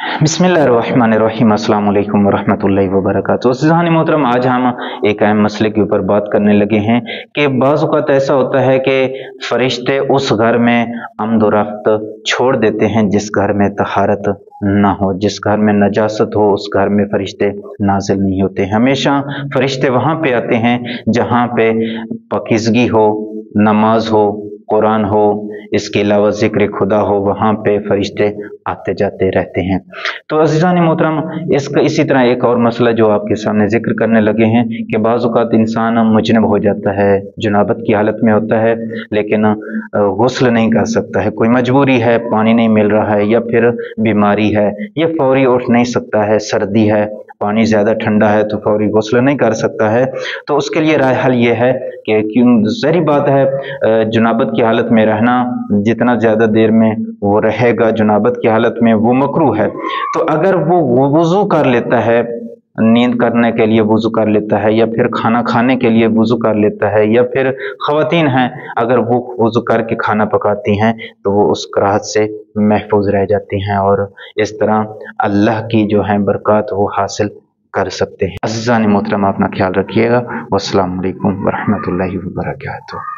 बिस्मिल्लाहिर्रहमानिर्रहीम, अस्सलाम वालेकुम वरहमतुल्लाहि वबरकातुहू। अज़ीज़ान मोहतरम, आज हम एक अहम मसले के ऊपर बात करने लगे हैं कि बाज़ औक़ात ऐसा होता है कि फ़रिश्ते उस घर में आमद व रफ्त छोड़ देते हैं जिस घर में तहारत ना हो, जिस घर में नजासत हो, उस घर में फ़रिश्ते नाज़िल नहीं होते। हमेशा फ़रिश्ते वहाँ पे आते हैं जहाँ पे पाकीज़गी हो, नमाज हो, कुरान हो, इसके अलावा ज़िक्र खुदा हो, वहाँ पे फ़रिश्ते आते जाते रहते हैं। तो अज़ीज़ान मोहतरम, इसी तरह एक और मसला जो आपके सामने ज़िक्र करने लगे हैं कि बाज़ औक़ात इंसान मुजनब हो जाता है, जुनाबत की हालत में होता है, लेकिन गुस्ल नहीं कर सकता है, कोई मजबूरी है, पानी नहीं मिल रहा है, या फिर बीमारी है, या फौरी उठ नहीं सकता है, सर्दी है, पानी ज़्यादा ठंडा है तो फौरी गुस्ल नहीं कर सकता है। तो उसके लिए राह हल ये है कि ज़ाहिर बात है, जुनाबत की हालत में रहना, जितना ज़्यादा देर में वो रहेगा जुनाबत की हालत में, वो मकरूह है। तो अगर वो वुज़ू कर लेता है, नींद करने के लिए वुज़ू कर लेता है, या फिर खाना खाने के लिए वुज़ू कर लेता है, या फिर ख़वातीन हैं अगर वो वुज़ू करके खाना पकाती हैं तो वो उस कराहत से महफूज रह जाती हैं और इस तरह अल्लाह की जो है बरक़ात वो हासिल कर सकते हैं। अज़ीज़ान मोहतरम, अपना ख्याल रखिएगा। वस्सलामु अलैकुम वरहमतुल्लाहि वबरकातुहू।